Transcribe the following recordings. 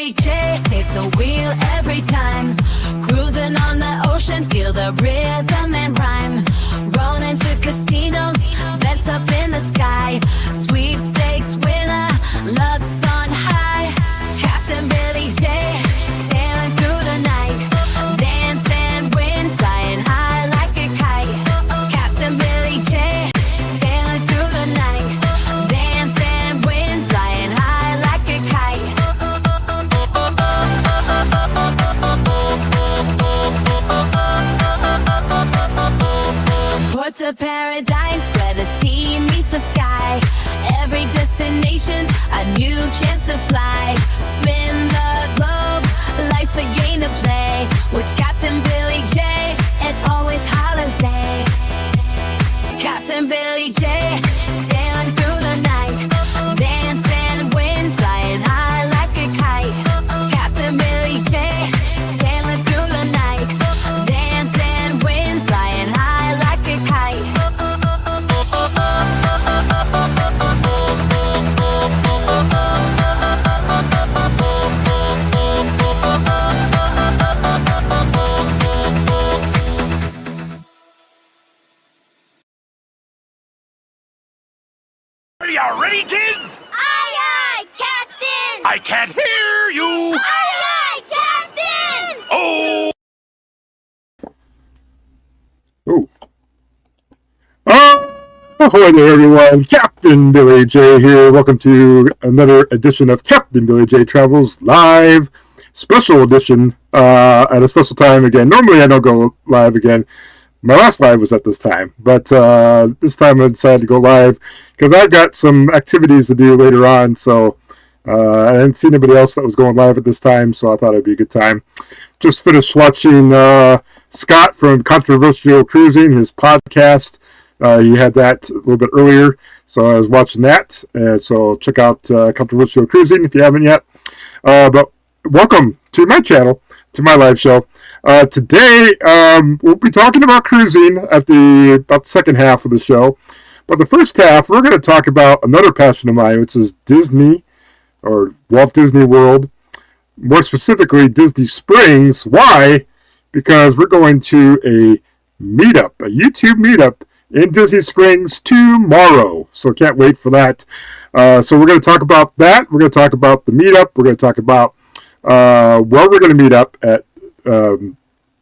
Billy J, taste the wheel every time. Cruising on the ocean, feel the rhythm and rhyme. Rolling to casinos, bets up in the sky. Sweepstakes winner, luck's on high. Captain Billy J, sailing through the night. Dance and win, flying high like a kite. Captain Billy J, sailing through the night. Dance and win, flying high like a kite. Port to paradise, where the sea meets the sky. Every destination's a new chance to fly. Spin the globe, life's a game to play. With Captain Billy J, it's always holiday. Captain Billy J, sailing through the night. Dance and win, flying high like a kite. Captain Billy J, sailing through the night. Dance and win, flying high like a kite. Are you ready, kids? Aye, aye, Captain! I can't hear you! Aye, aye, Captain! Oh! Ahoy there, everyone. Captain Billy J here. Welcome to another edition of Captain Billy J Travels Live. Special edition at a special time again. Normally I don't go live again. My last live was at this time, but this time I decided to go live because I've got some activities to do later on, so I didn't see anybody else that was going live at this time, so I thought it'd be a good time. Just finished watching Scott from Controversial Cruising, his podcast. He had that a little bit earlier, so I was watching that. So check out Controversial Cruising if you haven't yet. But welcome to my channel, to my live show. Today, we'll be talking about cruising at about the second half of the show. But the first half, we're going to talk about another passion of mine, which is Disney, or Walt Disney World. More specifically, Disney Springs. Why? Because we're going to a meetup, a YouTube meetup in Disney Springs tomorrow. So can't wait for that. So we're going to talk about that. We're going to talk about the meetup. We're going to talk about where we're going to meet up at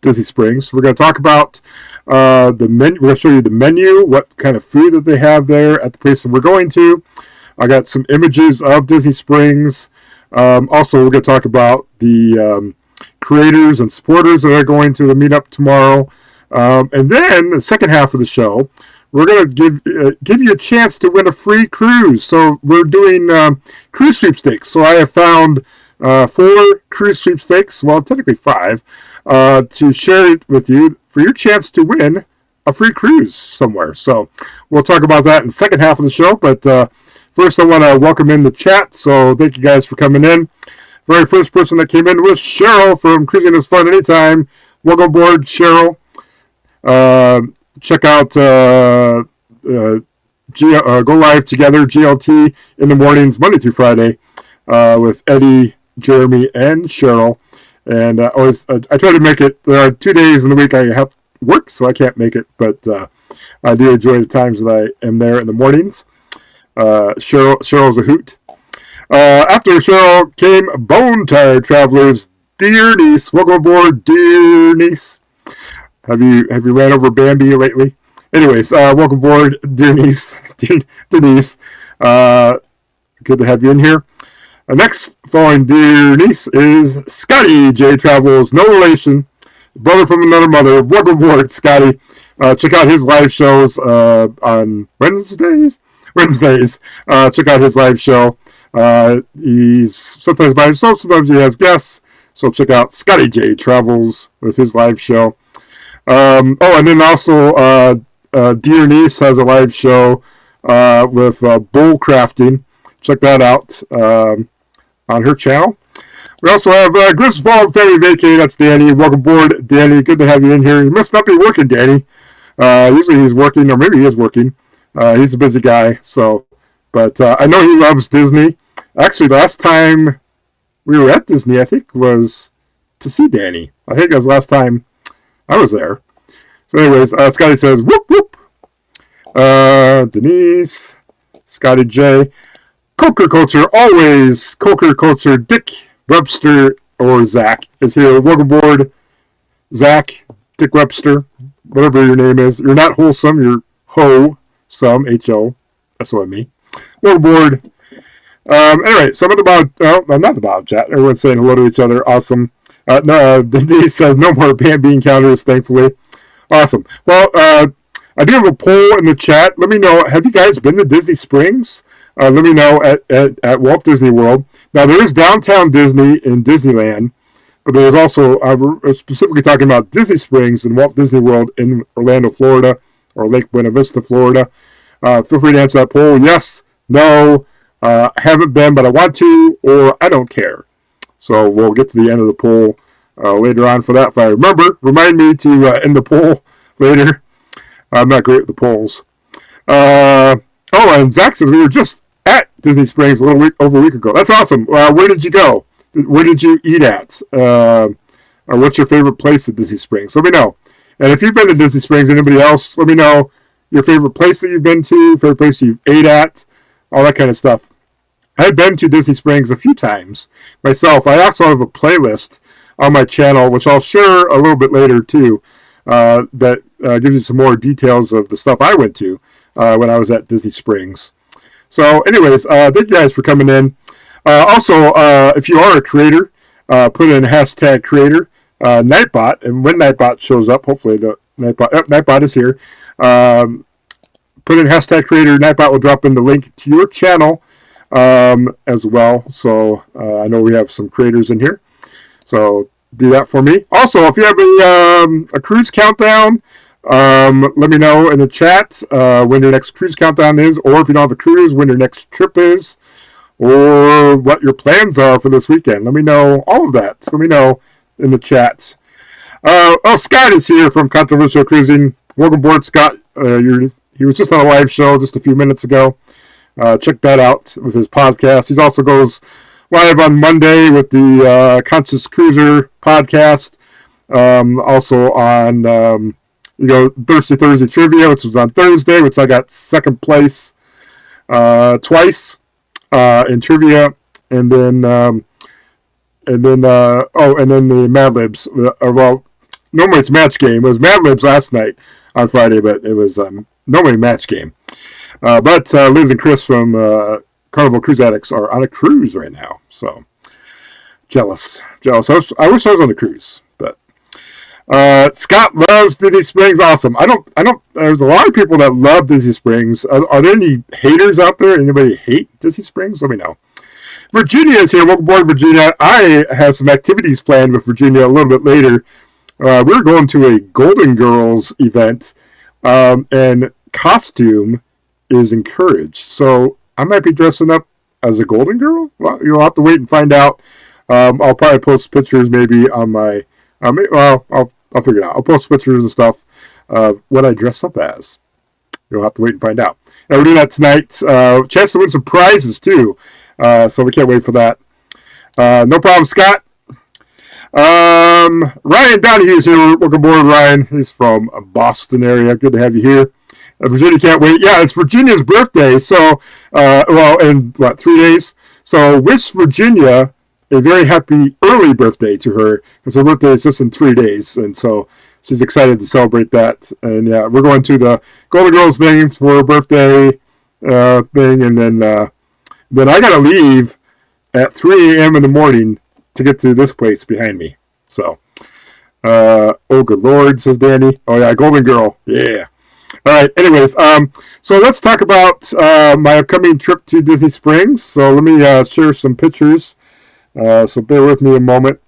Disney Springs. We're going to talk about the menu. We're going to show you the menu, what kind of food that they have there at the place that we're going to. I got some images of Disney Springs. Also, we're going to talk about the creators and supporters that are going to the meetup tomorrow. And then the second half of the show, we're going to give you a chance to win a free cruise. So we're doing cruise sweepstakes. So I have found 4 cruise sweepstakes, well, technically 5, to share it with you for your chance to win a free cruise somewhere. So we'll talk about that in the second half of the show. But first, I want to welcome in the chat. So thank you guys for coming in. Very first person that came in was Cheryl from Cruising is Fun Anytime. Welcome aboard, Cheryl. Check out Go Live Together, GLT, in the mornings, Monday through Friday, with Eddie, Jeremy, and Cheryl. And I try to make it. There are 2 days in the week I have work, so I can't make it. But I do enjoy the times that I am there in the mornings. Cheryl's a hoot. After Cheryl came Bone Tired Travelers, dear niece. Welcome aboard, dear niece. Have you ran over Bambi lately? Anyways, welcome aboard, dear niece, Denise. Good to have you in here. Next following dear niece is Scotty J Travels, no relation, brother from another mother. Welcome aboard, Scotty. Check out his live shows on Wednesdays. Check out his live show. He's sometimes by himself, sometimes he has guests. So check out Scotty J Travels with his live show. And then also Dear Niece has a live show with bull crafting. Check that out on her channel. We also have Griswold Family Vacay. That's Danny. Welcome aboard, Danny. Good to have you in here. You must not be working, Danny. Usually he's working, or maybe he is working. He's a busy guy. So, but I know he loves Disney. Actually, last time we were at Disney, I think, was to see Dani. I think that was the last time I was there. So anyways, Scotty says, whoop, whoop. Denise, Scotty J. Coker Culture, always Coker Culture. Dick Webster or Zach is here. Welcome aboard, Zach, Dick Webster, whatever your name is. You're not wholesome, you're ho-some, H-O-S-O-M-E. Welcome aboard. Anyway, some of the not the Bob chat. Everyone's saying hello to each other. Awesome. Denise says no more Bambi encounters, thankfully. Awesome. Well, I do have a poll in the chat. Let me know. Have you guys been to Disney Springs? Let me know at Walt Disney World. Now, there is Downtown Disney in Disneyland, but there's also, we're specifically talking about Disney Springs and Walt Disney World in Orlando, Florida, or Lake Buena Vista, Florida. Feel free to answer that poll. Yes, no, haven't been, but I want to, or I don't care. So we'll get to the end of the poll later on for that. If I remember, remind me to end the poll later. I'm not great with the polls. And Zach says we were just at Disney Springs over a week ago. That's awesome. Where did you go? Where did you eat at? Or what's your favorite place at Disney Springs? Let me know. And if you've been to Disney Springs, anybody else, let me know your favorite place that you've been to, favorite place you've ate at, all that kind of stuff. I've been to Disney Springs a few times myself. I also have a playlist on my channel, which I'll share a little bit later too, that gives you some more details of the stuff I went to when I was at Disney Springs. So anyways, thank you guys for coming in. Also, if you are a creator, put in hashtag creator, Nightbot, and when Nightbot shows up, hopefully the Nightbot is here. Put in hashtag creator, Nightbot will drop in the link to your channel as well. So I know we have some creators in here. So do that for me. Also, if you have a cruise countdown, let me know in the chat when your next cruise countdown is, or if you don't have a cruise, when your next trip is, or what your plans are for this weekend. Let me know all of that. Let me know in the chat. Scott is here from Controversial Cruising. Welcome aboard, Scott. He was just on a live show just a few minutes ago. Check that out with his podcast. He also goes live on Monday with the Conscious Cruiser podcast. Also on Thirsty Thursday Trivia, which was on Thursday, which I got second place twice in trivia, and then the Mad Libs. Well, normally it's match game. It was Mad Libs last night on Friday, but it was normally match game. But Liz and Chris from Carnival Cruise Addicts are on a cruise right now, so jealous. I wish I was on a cruise, but Scott loves Disney Springs. Awesome. I don't. There's a lot of people that love Disney Springs. Are there any haters out there? Anybody hate Disney Springs? Let me know. Virginia is here. Welcome aboard, Virginia. I have some activities planned with Virginia a little bit later. We're going to a Golden Girls event, and costume is encouraged. So I might be dressing up as a Golden Girl. Well, you'll have to wait and find out. I'll probably post pictures maybe on my. I'll figure it out. I'll post pictures and stuff of what I dress up as. You'll have to wait and find out. And we're doing that tonight. Chance to win some prizes too. So we can't wait for that. No problem, Scott. Ryan Donahue is here. Welcome aboard, Ryan. He's from Boston area. Good to have you here. Virginia can't wait. Yeah, it's Virginia's birthday. So, in 3 days. So wish Virginia a very happy early birthday to her, because her birthday is just in 3 days, and so she's excited to celebrate that. And yeah, we're going to the Golden Girls thing for her birthday thing, and then I gotta leave at 3 a.m. in the morning to get to this place behind me. So, oh good Lord, says Danny. Oh yeah, Golden Girl, yeah. All right. Anyways, so let's talk about my upcoming trip to Disney Springs. So let me share some pictures. So bear with me a moment,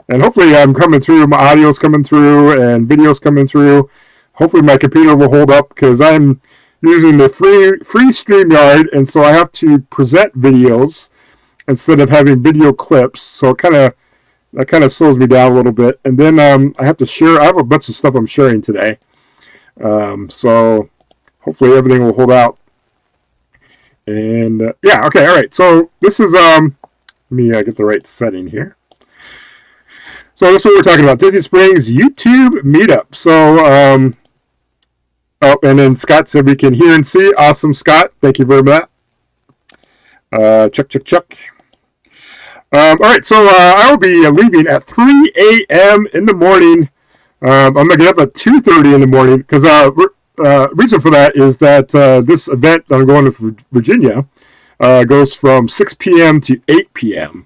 and hopefully I'm coming through. My audio's coming through and video's coming through. Hopefully my computer will hold up, because I'm using the free StreamYard, and so I have to present videos instead of having video clips. So that kind of slows me down a little bit. And then I have to share. I have a bunch of stuff I'm sharing today. So hopefully everything will hold out. And yeah, okay, all right. So this is Let me get the right setting here. So that's what we're talking about. Disney Springs YouTube Meetup. So, oh, and then Scott said we can hear and see. Awesome, Scott. Thank you very much. Chuck. All right, so I will be leaving at 3 a.m. in the morning. I'm going to get up at 2:30 in the morning because reason for that is that this event that I'm going to Virginia goes from 6 p.m. to 8 p.m.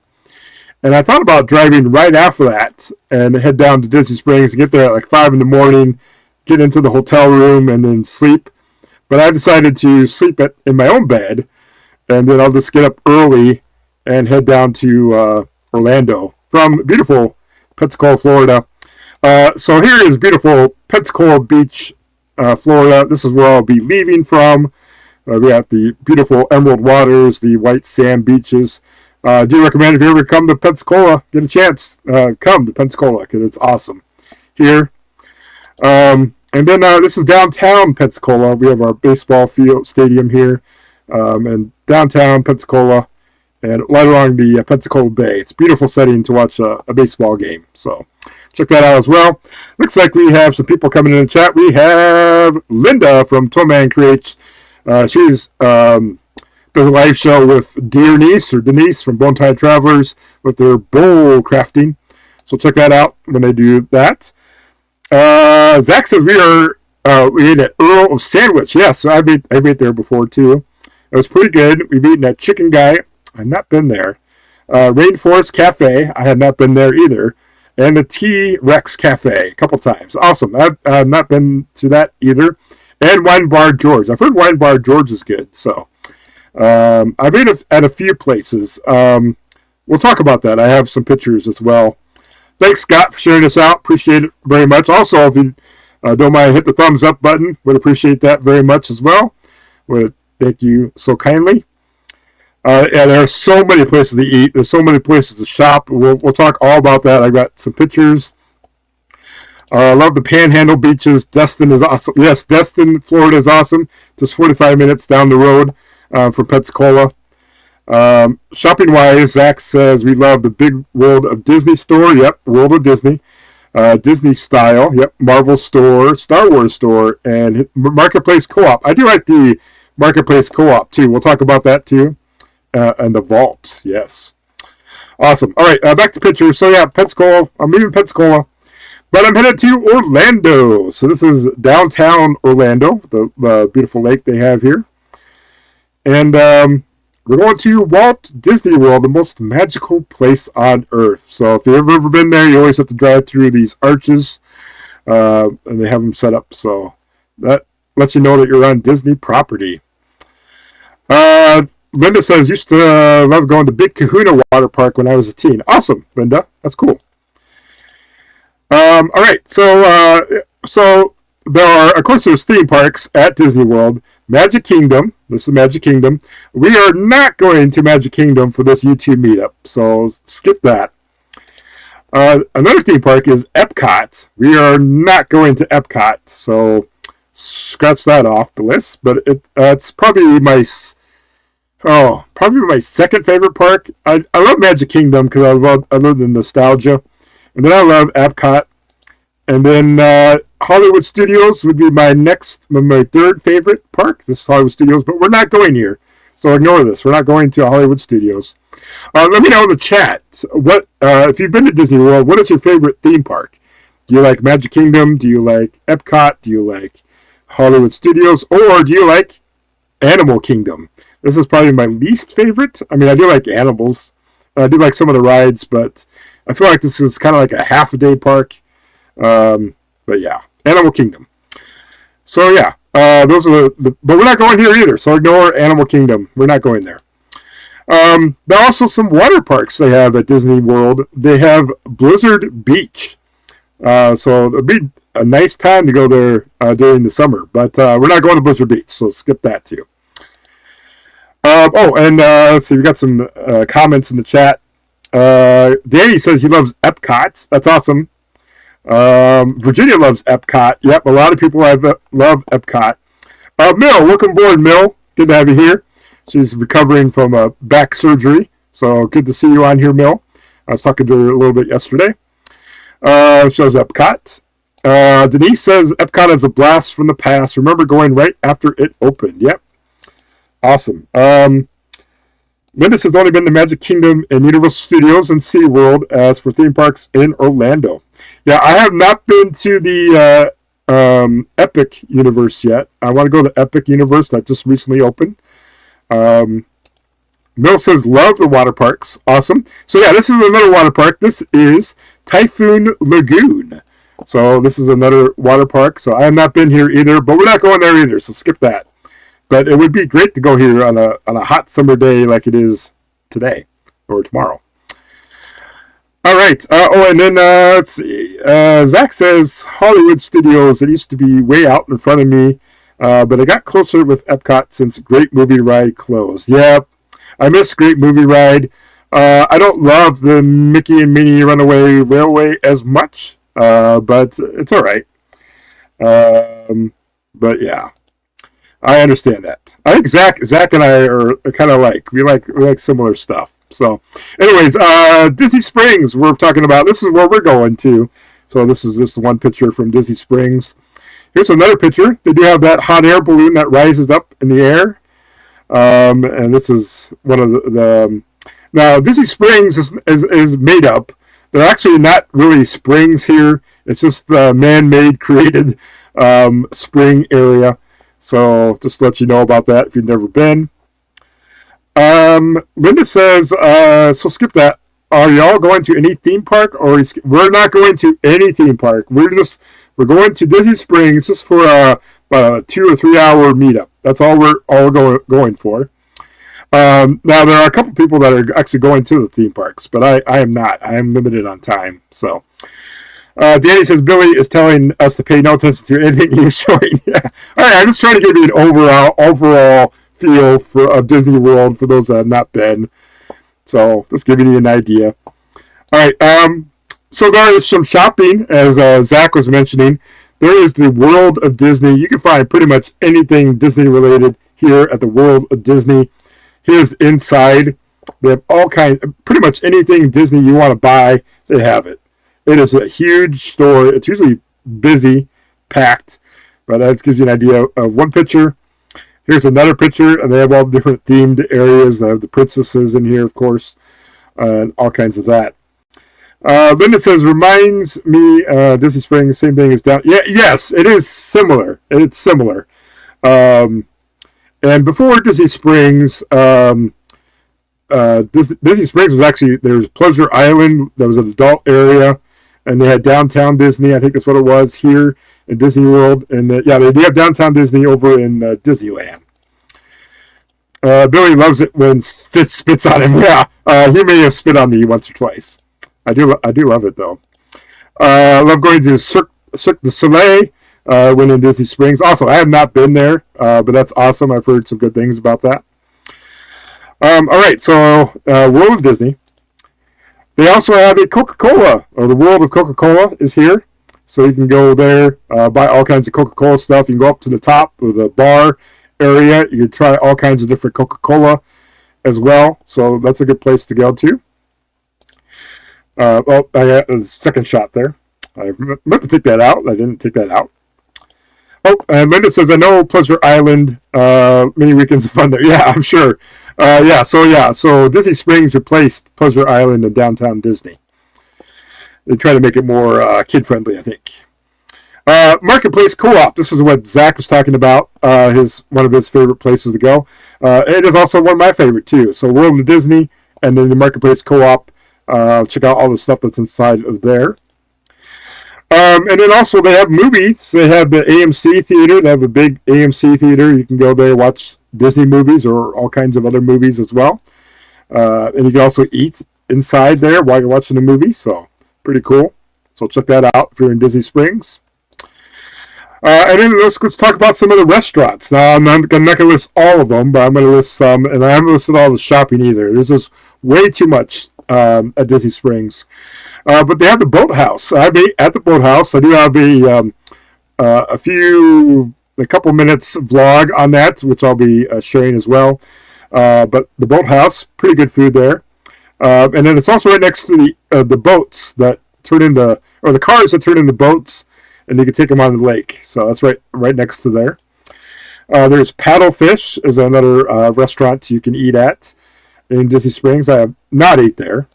And I thought about driving right after that and head down to Disney Springs and get there at like 5 in the morning, get into the hotel room, and then sleep. But I decided to sleep in my own bed, and then I'll just get up early and head down to Orlando from beautiful Pensacola, Florida. So here is beautiful Pensacola Beach, Florida. This is where I'll be leaving from. We got the beautiful emerald waters, the white sand beaches. I do recommend if you ever come to Pensacola, get a chance, come to Pensacola because it's awesome here. And then this is downtown Pensacola. We have our baseball field stadium here, and downtown Pensacola, and right along the Pensacola Bay. It's a beautiful setting to watch a baseball game. So check that out as well. Looks like we have some people coming in the chat. We have Linda from Toyman Creates. She's does a live show with Denise from Bone Time Travelers with their bowl crafting. So check that out when they do that. Zach says we ate at Earl of Sandwich. Yes, I've ate there before too. It was pretty good. We've eaten at Chicken Guy. I've not been there. Rainforest Cafe. I had not been there either. And the T-Rex Cafe a couple times. Awesome. I've not been to that either. And Wine Bar George. I've heard Wine Bar George is good. So I've ate at a few places. We'll talk about that. I have some pictures as well. Thanks, Scott, for sharing this out. Appreciate it very much. Also, if you don't mind, hit the thumbs up button. Would appreciate that very much as well. Would thank you so kindly. And there are so many places to eat. There's so many places to shop. We'll talk all about that. I got some pictures. I love the Panhandle beaches. Destin is awesome. Yes, Destin, Florida is awesome. Just 45 minutes down the road from Pensacola. Shopping-wise, Zach says we love the Big World of Disney store. Yep, World of Disney. Disney Style. Yep, Marvel store, Star Wars store, and Marketplace Co-op. I do like the Marketplace Co-op, too. We'll talk about that, too. And the Vault, yes. Awesome. All right, back to pictures. So, yeah, Pensacola. I'm leaving Pensacola. But I'm headed to Orlando. So this is downtown Orlando, the beautiful lake they have here. And we're going to Walt Disney World, the most magical place on earth. So if you've ever been there, you always have to drive through these arches. And they have them set up. So that lets you know that you're on Disney property. Linda says, used to love going to Big Kahuna Water Park when I was a teen. Awesome, Linda. That's cool. All right, so there are, of course, there's theme parks at Disney World. Magic Kingdom, this is Magic Kingdom. We are not going to Magic Kingdom for this YouTube meetup, so skip that. Another theme park is Epcot. We are not going to Epcot, so scratch that off the list. But it's probably my second favorite park. I love Magic Kingdom because I love the nostalgia. And then I love Epcot. And then Hollywood Studios would be my third favorite park. This is Hollywood Studios, but we're not going here. So ignore this. We're not going to Hollywood Studios. Let me know in the chat, what if you've been to Disney World, what is your favorite theme park? Do you like Magic Kingdom? Do you like Epcot? Do you like Hollywood Studios? Or do you like Animal Kingdom? This is probably my least favorite. I mean, I do like animals. I do like some of the rides, but I feel like this is kind of like a half-a-day park. But yeah, Animal Kingdom. So yeah, those are but we're not going here either. So ignore Animal Kingdom. We're not going there. There are also some water parks they have at Disney World. They have Blizzard Beach. So it'd be a nice time to go there during the summer. But we're not going to Blizzard Beach, so skip that too. Let's see, we got some comments in the chat. Danny says he loves Epcot. That's awesome. Virginia loves Epcot. Yep, a lot of people love Epcot. Mill, welcome aboard, Mill. Good to have you here. She's recovering from a back surgery, So good to see you on here, Mill. I was talking to her a little bit yesterday. Shows Epcot. Denise says Epcot is a blast from the past. Remember going right after it opened. Yep. Awesome. Linda says only been to Magic Kingdom and Universal Studios and SeaWorld. As for theme parks in Orlando. Yeah, I have not been to the Epic Universe yet. I want to go to the Epic Universe that just recently opened. Mill says love the water parks. Awesome. So yeah, this is another water park. This is Typhoon Lagoon. So this is another water park. So I have not been here either, but we're not going there either. So skip that. But it would be great to go here on a hot summer day like it is today or tomorrow. All right. And then let's see. Zach says Hollywood Studios. It used to be way out in front of me, but it got closer with Epcot since Great Movie Ride closed. Yeah, I miss Great Movie Ride. I don't love the Mickey and Minnie Runaway Railway as much, but it's all right. But yeah, I understand that. I think Zach and I are kind of we like similar stuff. So, anyways, Disney Springs. We're talking about. This is where we're going to. So this is just one picture from Disney Springs. Here's another picture. They do have that hot air balloon that rises up in the air. And this is one of the now Disney Springs is made up. They're actually not really springs here. It's just the man-made created spring area. So just to let you know about that if you've never been. Linda says, so skip that. Are y'all going to any theme park? Or we're not going to any theme park. We're going to Disney Springs just for about a 2 or 3 hour meetup. That's all we're all going for. Now there are a couple people that are actually going to the theme parks, but I am not. I am limited on time. So Danny says Billy is telling us to pay no attention to anything he's showing. Yeah. All right, I'm just trying to give you an overall feel of Disney World for those that have not been. So just giving you an idea. All right. So there is some shopping, as Zach was mentioning. There is the World of Disney. You can find pretty much anything Disney related here at the World of Disney. Here's inside. They have all kinds, pretty much anything Disney you want to buy, they have it. It is a huge store. It's usually busy, packed, but that gives you an idea of one picture. Here's another picture, and they have all different themed areas. They have the princesses in here, of course, and all kinds of that. Linda says, reminds me, Disney Springs, same thing as down. Yeah, yes, it is similar. It's similar. And before Disney Springs, Disney Springs was actually, there was Pleasure Island. That was an adult area. And they had Downtown Disney. I think that's what it was here in Disney World. And yeah, they do have Downtown Disney over in Disneyland. Billy loves it when Stitch spits on him. Yeah, he may have spit on me once or twice. I do love it though. I love going to Cirque du Soleil when in Disney Springs. Also, I have not been there, but that's awesome. I've heard some good things about that. All right, so World of Disney. They also have a Coca-Cola, or the World of Coca-Cola is here. So you can go there, buy all kinds of Coca-Cola stuff. You can go up to the top of the bar area. You can try all kinds of different Coca-Cola as well. So that's a good place to go to. I got a second shot there. I meant to take that out. I didn't take that out. Oh, and Linda says, I know Pleasure Island, many weekends of fun there. Yeah, I'm sure. So Disney Springs replaced Pleasure Island and Downtown Disney. They try to make it more kid-friendly, I think. Marketplace Co-op. This is what Zach was talking about. One of his favorite places to go. It is also one of my favorite, too. So World of Disney and then the Marketplace Co-op. Check out all the stuff that's inside of there. And then also they have movies. They have the AMC theater. They have a big AMC theater. You can go there and watch Disney movies or all kinds of other movies as well. And you can also eat inside there while you're watching the movie. So pretty cool. So check that out if you're in Disney Springs. And then let's talk about some of the restaurants. Now, I'm not going to list all of them, but I'm going to list some. And I haven't listed all the shopping either. There's just way too much at Disney Springs. But they have the Boathouse. I've been at the Boathouse. I do have a couple minutes vlog on that, which I'll be sharing as well. But the Boathouse, pretty good food there. And then it's also right next to the boats that turn into, or the cars that turn into boats, and you can take them on the lake. So that's right next to there. There's Paddlefish is another restaurant you can eat at in Disney Springs. I have not ate there.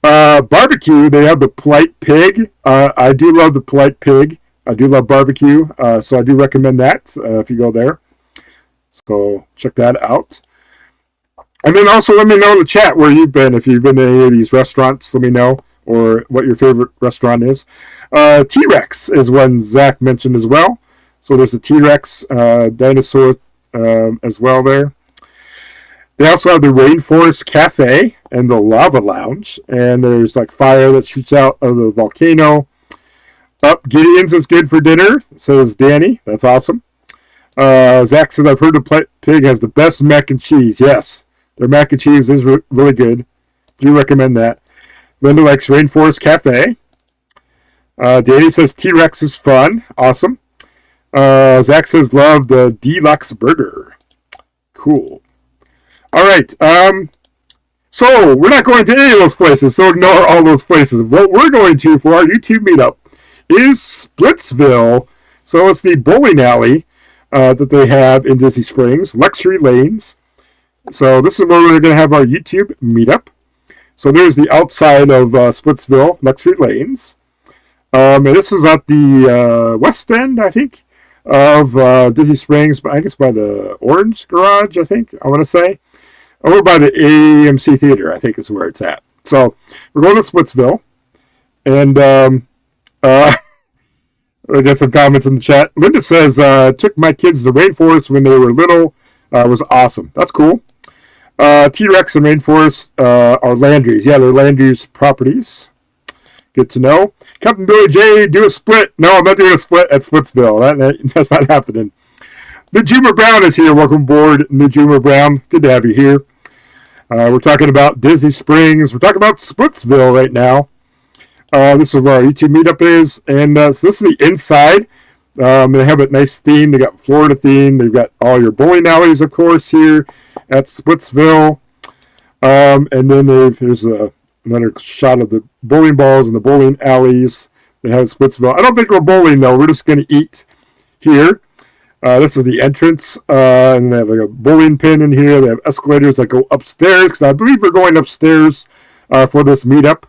Barbecue, they have the Polite Pig. I do love the Polite Pig. I do love barbecue, so I do recommend that if you go there. So check that out. And then also let me know in the chat where you've been. If you've been to any of these restaurants, let me know, or what your favorite restaurant is. T-Rex is one Zach mentioned as well. So there's the T-Rex dinosaur as well there. They also have the Rainforest Cafe and the Lava Lounge. And there's like fire that shoots out of the volcano. Gideon's is good for dinner, says Danny. That's awesome. Zach says, I've heard the Pig has the best mac and cheese. Yes, their mac and cheese is really good. Do recommend that. Linda likes Rainforest Cafe. Danny says T-Rex is fun. Awesome. Zach says love the Deluxe Burger. Cool. All right. So we're not going to any of those places, so ignore all those places. What we're going to for our YouTube meetup is Splitsville. So it's the bowling alley that they have in Disney Springs, Luxury Lanes. So this is where we're going to have our YouTube meetup. So there's the outside of Splitsville, Luxury Lanes. And this is at the west end, I think, of Disney Springs, I guess by the Orange Garage, I think, I want to say. Over by the AMC Theater, I think is where it's at. So we're going to Splitsville. And I got some comments in the chat. Linda says, took my kids to Rainforest when they were little. It was awesome. That's cool. T-Rex and Rainforest are Landry's. Yeah, they're Landry's properties. Good to know. Captain Billy J, do a split. No, I'm not doing a split at Splitsville. That's not happening. Najuma Brown is here. Welcome aboard, Najuma Brown. Good to have you here. We're talking about Disney Springs. We're talking about Splitsville right now. This is where our YouTube meetup is. And so this is the inside. They have a nice theme. They got Florida theme. They've got all your bowling alleys, of course, here at Splitsville. And then there's another shot of the bowling balls and the bowling alleys. They have Splitsville. I don't think we're bowling, though. We're just going to eat here. This is the entrance. And they have like a bowling pin in here. They have escalators that go upstairs, because I believe we're going upstairs for this meetup.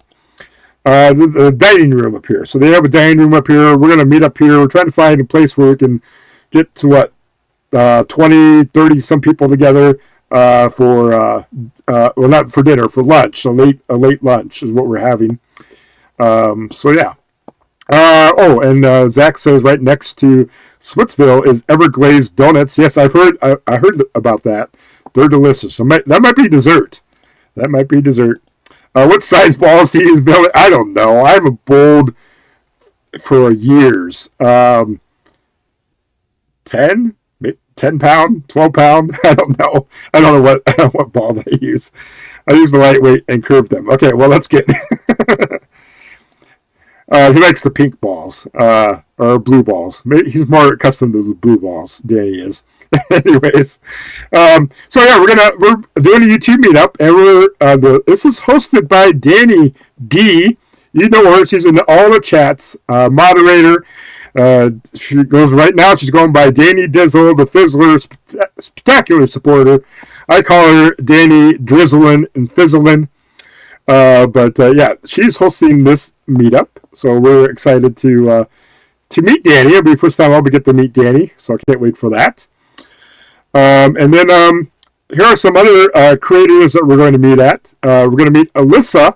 The dining room up here. So they have a dining room up here. We're going to meet up here. We're trying to find a place where we can get to 20, 30 some people together for well, not for dinner, for lunch. So a late lunch is what we're having. So yeah. And Zach says right next to Splitsville is Everglazed Donuts. Yes, I heard about that. They're delicious. That might be dessert. That might be dessert. What size balls do you use, Bill? I don't know. I haven't bowled for years. 10 pound, 12 pound. I don't know. I don't know what balls I use. I use the lightweight and curve them. Okay, well, let's get. He likes the pink balls or blue balls. He's more accustomed to the blue balls. Danny is. Anyways, so yeah, we're doing a YouTube meetup, and this is hosted by Dani D. You know her; she's in all the chats. Moderator. She goes right now. She's going by Dani Dizzle, the Fizzler, spectacular supporter. I call her Dani Drizzlin' and Fizzlin'. But yeah, she's hosting this meetup, so we're excited to meet Dani. It'll be the first time I'll get to meet Dani, so I can't wait for that. And then here are some other creators that we're going to meet at. We're going to meet Alyssa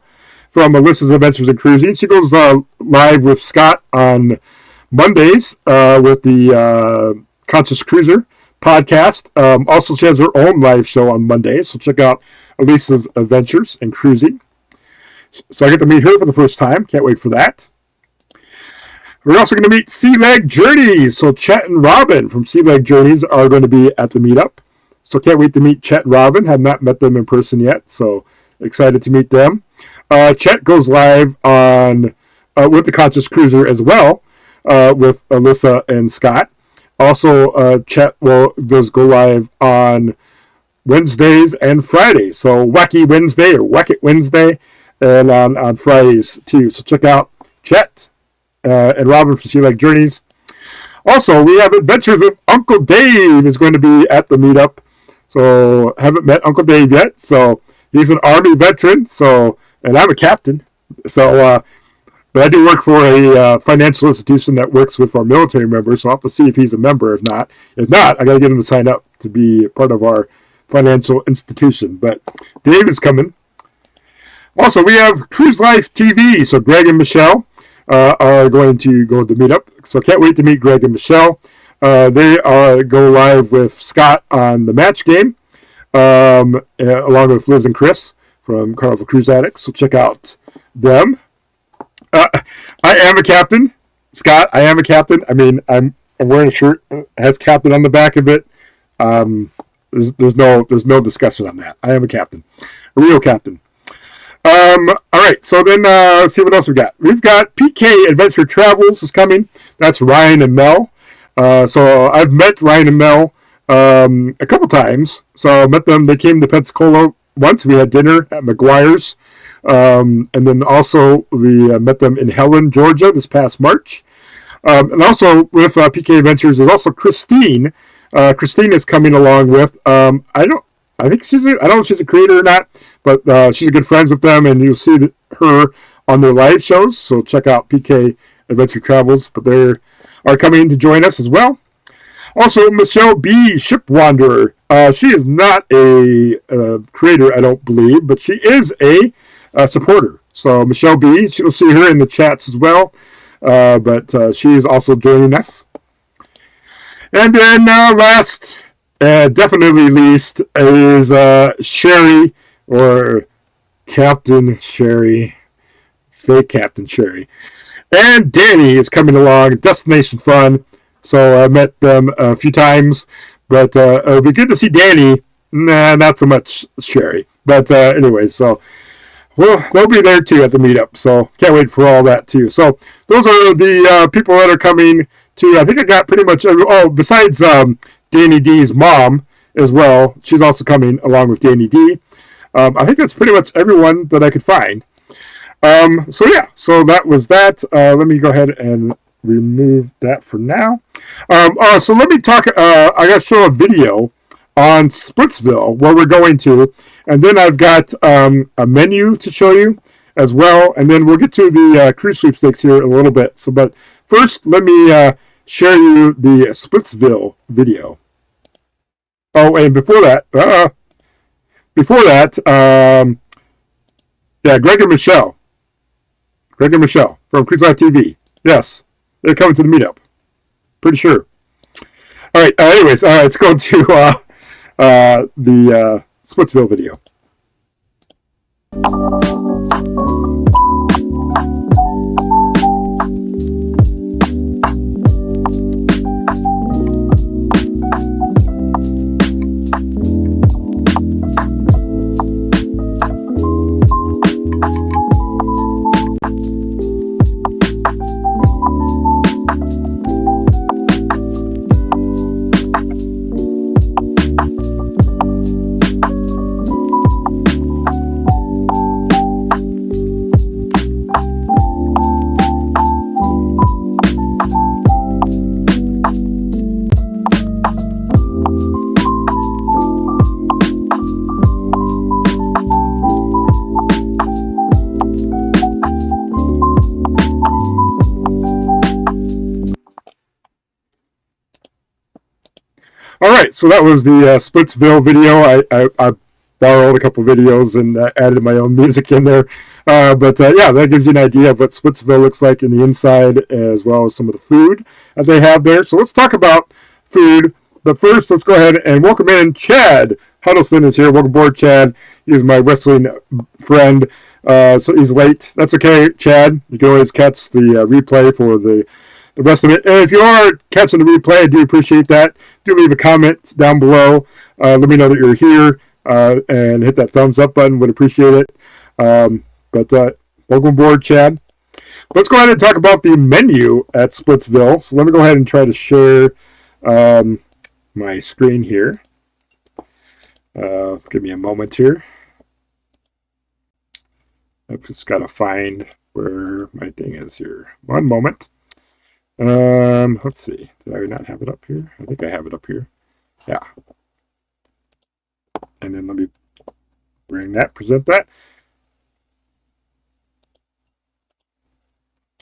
from Alyssa's Adventures in Cruising. She goes live with Scott on Mondays with the Conscious Cruiser podcast. Also, she has her own live show on Mondays, so check out Alyssa's Adventures in Cruising. So I get to meet her for the first time. Can't wait for that. We're also going to meet Sea Leg Journeys. So Chet and Robin from Sea Leg Journeys are going to be at the meetup. So can't wait to meet Chet and Robin. Have not met them in person yet. So excited to meet them. Chet goes live on with the Conscious Cruiser as well with Alyssa and Scott. Also, Chet does go live on Wednesdays and Fridays. So Wacky Wednesday or Wack It Wednesday, and on Fridays too. So check out Chet and Robin for Sea Lake Journeys. Also, we have Adventures with Uncle Dave is going to be at the meetup. So haven't met Uncle Dave yet. So he's an Army veteran. So, and I'm a captain. So, but I do work for a financial institution that works with our military members. So I'll have to see if he's a member. If not, I got to get him to sign up to be part of our financial institution. But Dave is coming. Also, we have Cruise Life TV. So Greg and Michelle are going to go to the meetup. So can't wait to meet Greg and Michelle. They go live with Scott on the match game, along with Liz and Chris from Carnival Cruise Addicts. So check out them. I am a captain, Scott. I am a captain. I mean, I'm wearing a shirt that has captain on the back of it. There's no discussion on that. I am a captain, a real captain. All right, so then let's see what else we got. We've got PK Adventure Travels is coming. That's Ryan and Mel. So I've met Ryan and Mel a couple times. So I met them. They came to Pensacola once. We had dinner at McGuire's. And then also we met them in Helen, Georgia this past March. And also with PK Adventures there's also Christine. Christine is coming along with, I don't know if she's a creator or not, but she's a good friends with them, and you'll see her on their live shows. So check out PK Adventure Travels, but they are coming to join us as well. Also, Michelle B. Ship Wanderer. She is not a creator, I don't believe, but she is a supporter. So Michelle B. You'll see her in the chats as well, but she is also joining us. And then last, definitely least, is Sherry, or Captain Sherry, fake Captain Sherry. And Danny is coming along, Destination Fun. So I met them a few times, but it'll be good to see Danny. Nah, not so much Sherry. But anyways, so they'll be there too at the meetup. So can't wait for all that too. So those are the people that are coming to. I think I got pretty much. Besides Dani D's mom as well. She's also coming along with Dani D. I think that's pretty much everyone that I could find. So yeah, so that was that. Let me go ahead and remove that for now. So let me talk. I got to show a video on Splitsville where we're going to, and then I've got a menu to show you as well, and then we'll get to the cruise sweepstakes here in a little bit. So, but first, let me share you the Splitsville video. Oh, and before that, yeah, Greg and Michelle from Cruise Life TV. Yes, they're coming to the meetup. Pretty sure. All right. Anyways, let's go to the Splitsville video. All right, so that was the Splitsville video. I borrowed a couple videos and added my own music in there. But yeah, that gives you an idea of what Splitsville looks like in the inside, as well as some of the food that they have there. So let's talk about food. But first, let's go ahead and welcome in Chad Huddleston is here. Welcome aboard, Chad. He's my wrestling friend. So he's late. That's okay, Chad. You can always catch the replay for the rest of it. And if you are catching the replay, I do appreciate that. Do leave a comment down below. Let me know that you're here and hit that thumbs up button. Would appreciate it. But welcome aboard, Chad. Let's go ahead and talk about the menu at Splitsville. So let me go ahead and try to share my screen here. Give me a moment here. I've just got to find where my thing is here. One moment. Let's see. Did I not have it up here? I think I have it up here. Yeah. And then let me present that.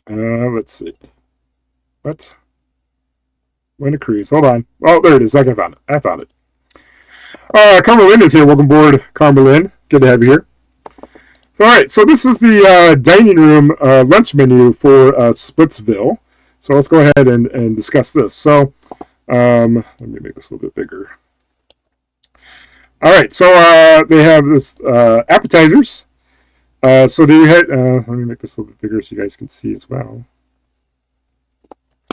Let's see. What? Win a cruise. Hold on. Oh, there it is. I found it. I found it. Carmelyn is here. Welcome aboard, Carmelyn. Good to have you here. So, all right. So this is the dining room lunch menu for Splitsville. So let's go ahead and discuss this. So let me make this a little bit bigger. All right. So they have this appetizers. So do you have, let me make this a little bit bigger so you guys can see as well.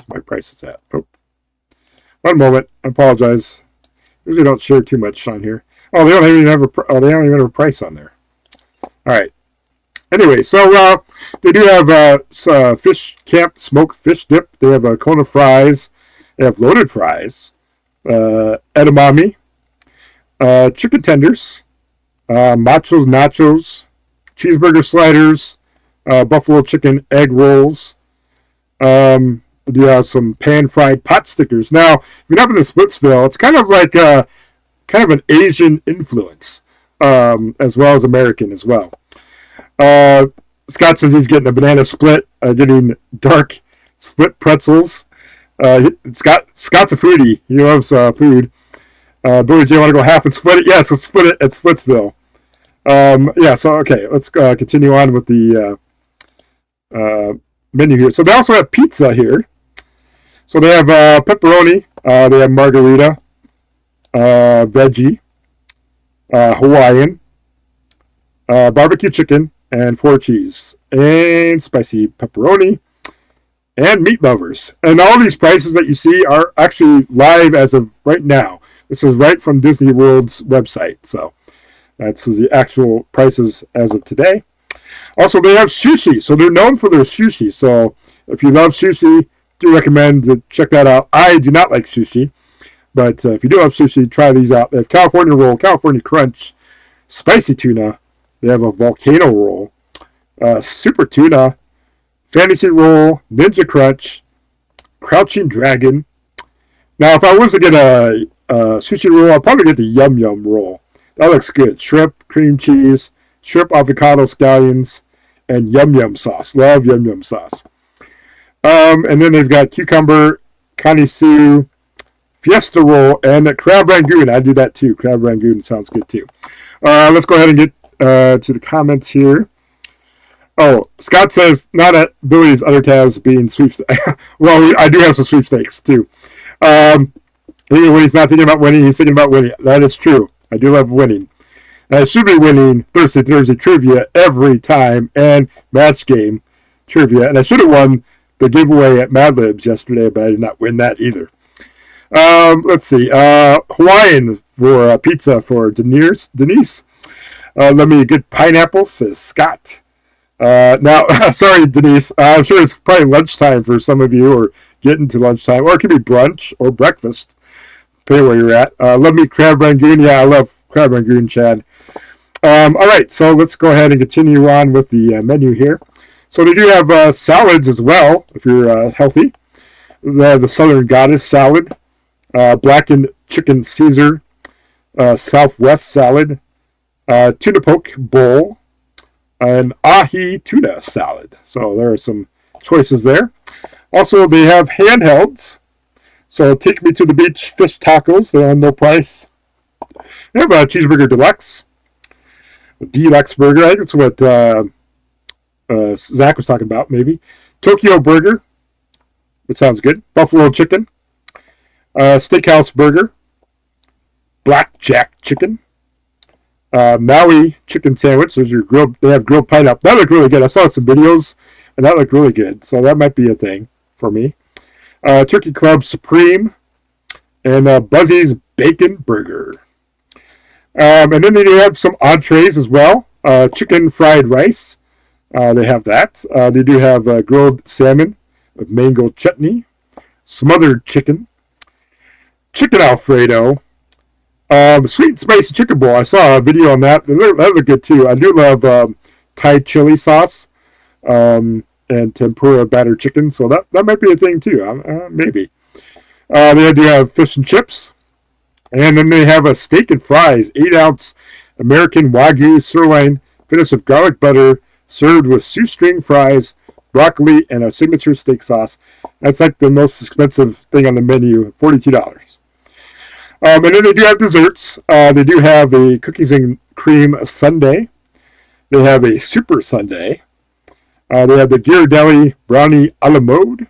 My price is at. Oh, one moment. I apologize. Usually don't share too much on here. Oh, they don't even have a price on there. All right. Anyway, so they do have fish camp smoked fish dip. They have a cone of fries. They have loaded fries, edamame, chicken tenders, machos nachos, cheeseburger sliders, buffalo chicken egg rolls. We do have some pan-fried pot stickers. Now, if you're not in Splitsville, it's kind of like kind of an Asian influence, as well as American as well. Scott says he's getting a banana split, getting dark split pretzels. Scott's a foodie. He loves food. Billy J, want to go half and split it? Yes, let's split it at Splitsville. Yeah, so, okay, let's continue on with the menu here. So they also have pizza here. So they have pepperoni, they have margarita, veggie, Hawaiian, barbecue chicken, and 4 cheese, and spicy pepperoni, and meat lovers. And all these prices that you see are actually live as of right now. This is right from Disney World's website. So that's the actual prices as of today. Also, they have sushi. So they're known for their sushi. So if you love sushi, do recommend to check that out. I do not like sushi, but if you do have sushi, try these out. They have California roll, California crunch, spicy tuna. They have a volcano roll, super tuna, fantasy roll, ninja crunch, crouching dragon. Now, if I was to get a sushi roll, I'll probably get the yum yum roll. That looks good. Shrimp, cream cheese, shrimp avocado scallions, and yum yum sauce. Love yum yum sauce. And then they've got cucumber, kanisu, fiesta roll, and a crab rangoon. I do that too. Crab rangoon sounds good too. Let's go ahead and get to the comments here. Oh, Scott says not at Billy's other tabs being sweepstakes. Well, I do have some sweepstakes too. When he's not thinking about winning, he's thinking about winning. That is true. I do love winning. I should be winning Thursday trivia every time and match game trivia. And I should have won the giveaway at Mad Libs yesterday, but I did not win that either. Let's see. Hawaiian for pizza for Denise. Let me get pineapple, says Scott. Now, sorry, Denise. I'm sure it's probably lunchtime for some of you, or getting to lunchtime, or it could be brunch or breakfast, depending where you're at. Love me crab rangoon. Yeah, I love crab rangoon, Chad. All right, so let's go ahead and continue on with the menu here. So they do have salads as well, if you're healthy. They have the Southern Goddess salad, blackened chicken Caesar, Southwest salad, tuna poke bowl, and ahi tuna salad. So there are some choices there. Also, they have handhelds. So take me to the beach fish tacos. They're on no price. They have a cheeseburger deluxe, deluxe burger. I think that's what Zach was talking about, maybe. Tokyo burger, which sounds good. Buffalo chicken, steakhouse burger, blackjack chicken, Maui chicken sandwich. Those are grilled. They have grilled pineapple. That looked really good. I saw some videos, and that looked really good. So that might be a thing for me. Turkey Club Supreme, and Buzzy's Bacon Burger. And then they have some entrees as well. Chicken fried rice. They have that. They do have grilled salmon with mango chutney, smothered chicken, chicken Alfredo, Sweet and spicy chicken bowl. I saw a video on that. That looked good too. I do love Thai chili sauce and tempura battered chicken, so that might be a thing too. Maybe. They do have fish and chips, and then they have a steak and fries, 8-ounce American Wagyu sirloin, finished with garlic butter, served with shoestring fries, broccoli, and a signature steak sauce. That's like the most expensive thing on the menu, $42. And then they do have desserts. They do have a cookies and cream sundae. They have a super sundae. They have the Ghirardelli brownie a la mode.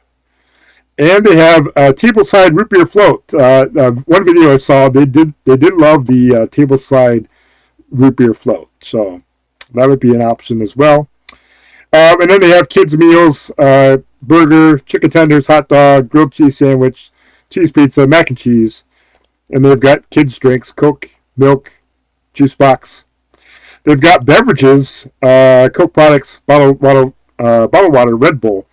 And they have a tableside root beer float. One video I saw, they did love the tableside root beer float. So that would be an option as well. And then they have kids' meals, burger, chicken tenders, hot dog, grilled cheese sandwich, cheese pizza, mac and cheese. And they've got kids' drinks, Coke, milk, juice box. They've got beverages, Coke products, bottled water, Red Bull.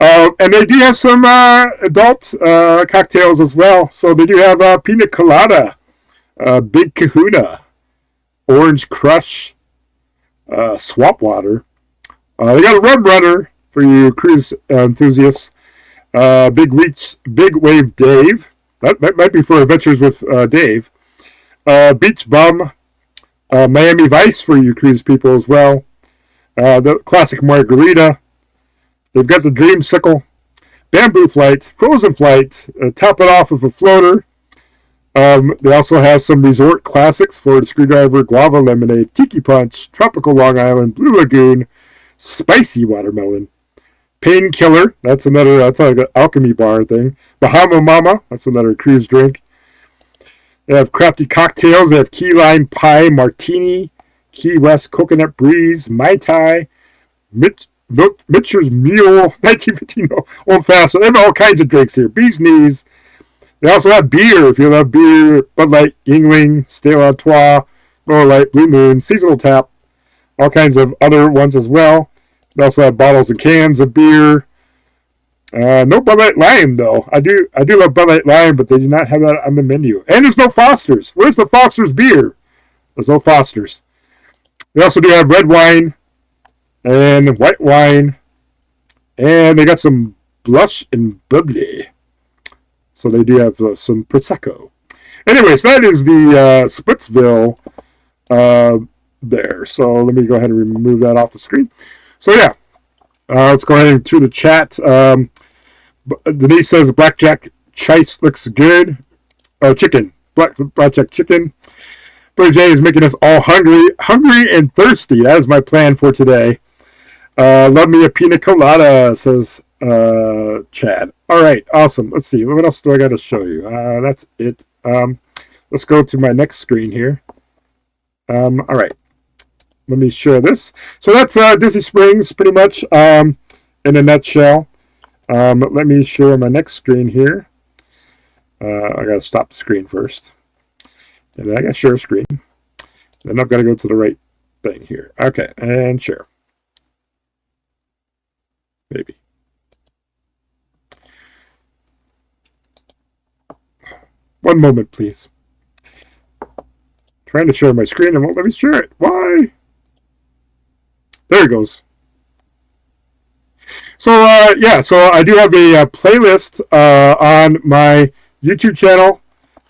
And they do have some adult cocktails as well. So they do have pina colada, Big Kahuna, Orange Crush, Swamp Water. They got a Rum Runner for you cruise enthusiasts. Big Wave Dave. That might be for adventures with Dave. Beach Bum. Miami Vice for you cruise people as well. The classic margarita. They've got the Dreamsicle, Bamboo Flight, Frozen Flight, top it off with a floater. They also have some resort classics for the Screwdriver, Guava Lemonade, Tiki Punch, Tropical Long Island, Blue Lagoon, Spicy Watermelon, Painkiller, that's like an alchemy bar thing. Bahama Mama, that's another cruise drink. They have crafty cocktails. They have Key Lime Pie Martini, Key West Coconut Breeze, Mai Tai, Mitcher's Mule, 1915 Old Fashioned. They have all kinds of drinks here. Bee's Knees. They also have beer. If you love beer, Bud Light, Yingling, Stella Artois, Miller Lite, Blue Moon, Seasonal Tap, all kinds of other ones as well. They also have bottles and cans of beer. No Bud Light Lime though. I do love Bud Light Lime, but they do not have that on the menu. And there's no Foster's. Where's the Foster's beer? There's no Foster's. They also do have red wine and white wine, and they got some blush and bubbly. So they do have some Prosecco. Anyways, that is the Splitsville there. So let me go ahead and remove that off the screen. So yeah, let's go ahead and to the chat. Denise says blackjack chice looks good. Chicken, blackjack chicken. Billy J is making us all hungry and thirsty. That is my plan for today. Love me a pina colada, says Chad. All right, awesome. Let's see. What else do I got to show you? That's it. Let's go to my next screen here. All right. Let me share this. So that's Disney Springs, pretty much, in a nutshell. Let me share my next screen here. I got to stop the screen first. And then I got to share a screen. Then I've got to go to the right thing here. Okay, and share. Maybe. One moment, please. Trying to share my screen and won't let me share it. Why? There it goes. So, yeah, so I do have a playlist on my YouTube channel.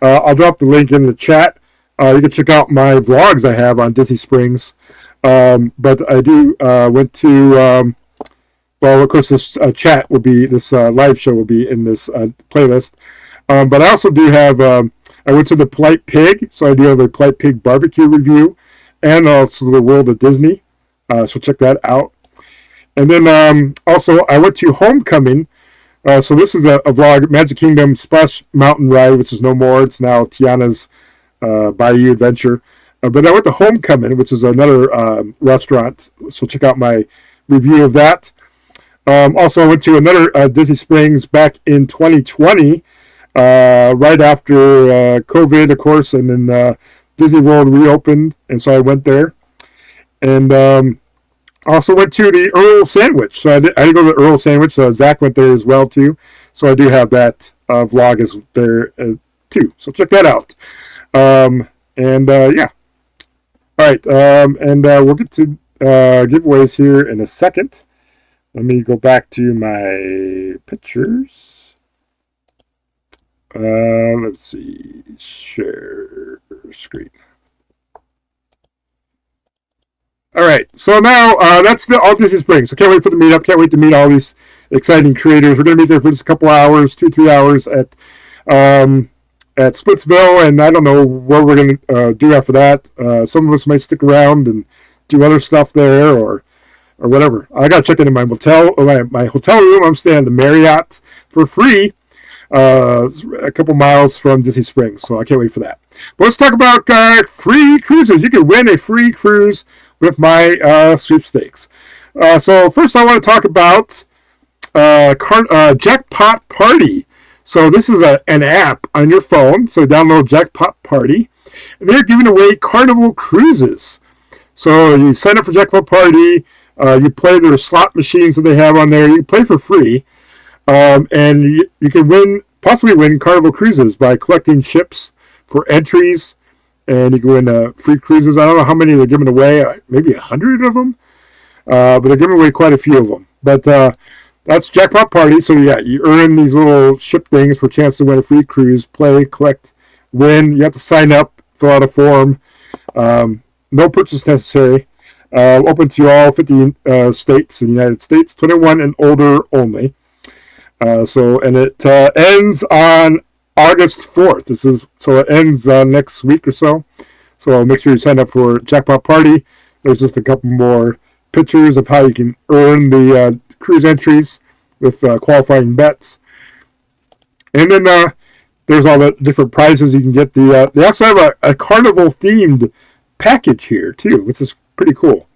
I'll drop the link in the chat. You can check out my vlogs I have on Disney Springs. But I do went to, well, of course, this chat will be, this live show will be in this playlist. But I also do have, I went to the Polite Pig, so I do have a Polite Pig barbecue review, and also the World of Disney. So check that out. And then also I went to Homecoming. So this is a vlog, Magic Kingdom Splash Mountain Ride, which is no more. It's now Tiana's Bayou Adventure. But I went to Homecoming, which is another restaurant. So check out my review of that. Also, I went to another Disney Springs back in 2020, right after COVID, of course, and then Disney World reopened, and so I went there. And I also went to the Earl Sandwich. So I did go to the Earl Sandwich. So Zach went there as well, too. So I do have that vlog is there, too. So check that out. Yeah. All right. We'll get to giveaways here in a second. Let me go back to my pictures. Let's see. Share screen. All right. So now that's the all Disney Springs. So can't wait for the meetup. Can't wait to meet all these exciting creators. We're going to meet there for just a couple hours, 2-3 hours at Splitsville, and I don't know what we're going to do after that. Some of us might stick around and do other stuff there, or whatever. I got to check into my hotel. My hotel room. I'm staying at the Marriott for free, a couple miles from Disney Springs, so I can't wait for that. But let's talk about free cruises. You can win a free cruise with my sweepstakes. So first, I want to talk about Jackpot Party. So this is an app on your phone. So download Jackpot Party, and they're giving away Carnival cruises. So you sign up for Jackpot Party. You play their slot machines that they have on there. You can play for free, and you can possibly win Carnival cruises by collecting ships for entries, and you can win free cruises. I don't know how many they're giving away. Maybe 100 of them, but they're giving away quite a few of them. But that's Jackpot Party. So yeah, you earn these little ship things for a chance to win a free cruise. Play, collect, win. You have to sign up, fill out a form. No purchase necessary. Open to all 50 states in the United States. 21 and older only. And it ends on August 4th. So it ends next week or so. So make sure you sign up for Jackpot Party. There's just a couple more pictures of how you can earn the cruise entries with qualifying bets. And then there's all the different prizes you can get. They also have a Carnival themed package here too, which is pretty cool.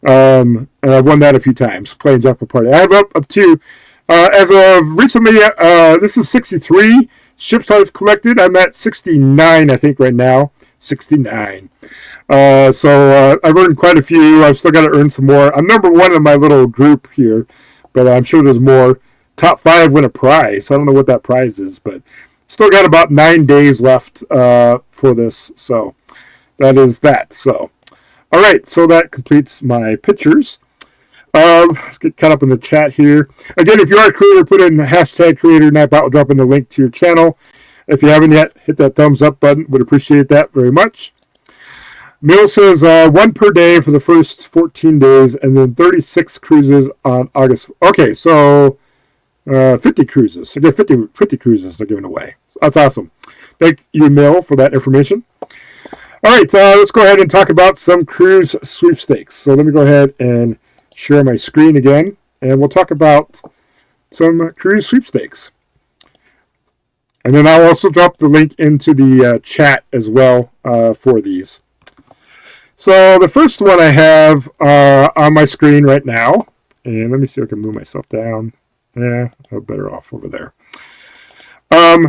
And I've won that a few times playing Jackpot Party. I have up to as of recently. This is 63 ships I've collected. I'm at 69, I think, right now. 69. I've earned quite a few. I've still got to earn some more. I'm number one in my little group here, but I'm sure there's more. Top 5 win a prize. I don't know what that prize is, but still got about 9 days left for this. So that is that. So, all right. So that completes my pictures. Let's get caught up in the chat here. Again, if you are a creator, put in the hashtag creator Nightbot. We'll drop in the link to your channel. If you haven't yet, hit that thumbs up button. Would appreciate that very much. Mill says 1 per day for the first 14 days, and then 36 cruises on August. Okay, so 50 cruises. Again, 50 cruises they're giving away. That's awesome. Thank you, Mill, for that information. All right, let's go ahead and talk about some cruise sweepstakes. So let me go ahead and share my screen again, and we'll talk about some cruise sweepstakes. And then I'll also drop the link into the chat as well for these. So the first one I have on my screen right now, and let me see if I can move myself down. Yeah, I'm better off over there.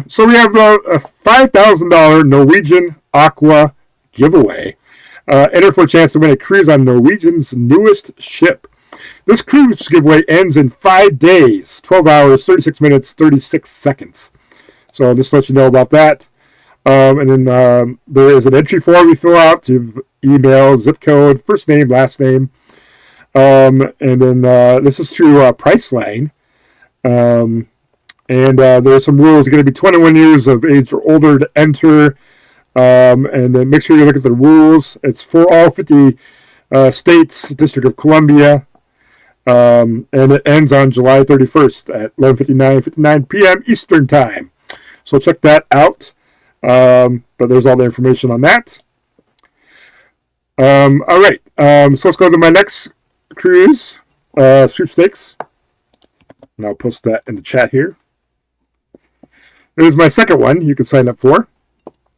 So we have a $5,000 Norwegian Aqua giveaway. Enter for a chance to win a cruise on Norwegian's newest ship. This cruise giveaway ends in 5 days, 12 hours, 36 minutes, 36 seconds. So just to let you know about that. And then there is an entry form you fill out to email, zip code, first name, last name. And then this is through Priceline. And there are some rules. You're going to be 21 years of age or older to enter. And then make sure you look at the rules. It's for all 50 states, District of Columbia. And it ends on July 31st at 11:59 p.m. Eastern Time. So check that out. But there's all the information on that. All right. So let's go to my next cruise sweepstakes. And I'll post that in the chat here. There's my second one you can sign up for.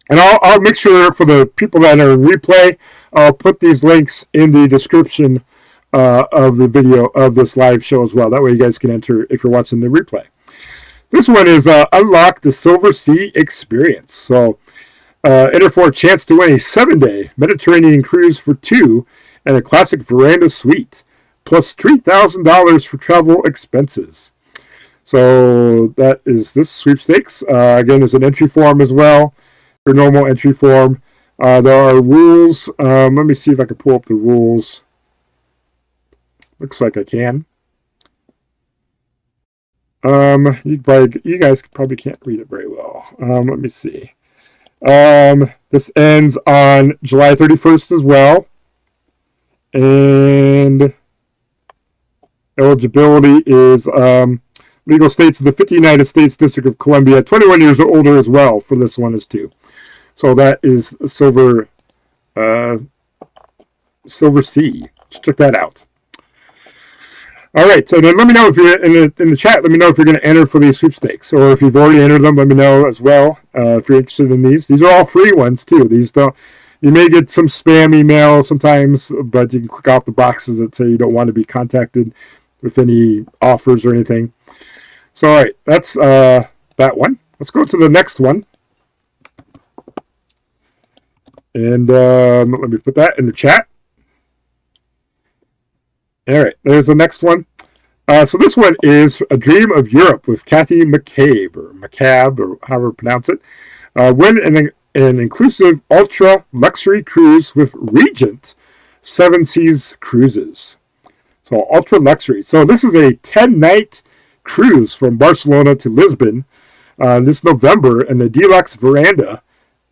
And I'll make sure for the people that are in replay, I'll put these links in the description of the video of this live show as well. That way you guys can enter if you're watching the replay. This one is Unlock the Silver Sea Experience. So enter for a chance to win a 7-day Mediterranean cruise for 2 and a classic veranda suite, plus $3,000 for travel expenses. So that is this sweepstakes. Again, there's an entry form as well. your normal entry form. There are rules. Let me see if I can pull up the rules. Looks like I can. You guys probably can't read it very well. Let me see. This ends on July 31st as well. And eligibility is legal states of the 50 United States District of Columbia, 21 years or older as well for this one is too. So that is Silver C. Check that out. All right, so then let me know if you're in the chat. Let me know if you're going to enter for these sweepstakes, or if you've already entered them. Let me know as well if you're interested in these. These are all free ones too. These don't. You may get some spam email sometimes, but you can click off the boxes that say you don't want to be contacted with any offers or anything. So, all right, that's that one. Let's go to the next one. And let me put that in the chat. All right, there's the next one. So this one is A Dream of Europe with Kathy McCabe, or however you pronounce it. Win an inclusive ultra-luxury cruise with Regent 7 Seas Cruises. So ultra-luxury. So this is a 10-night cruise from Barcelona to Lisbon this November in the Deluxe Veranda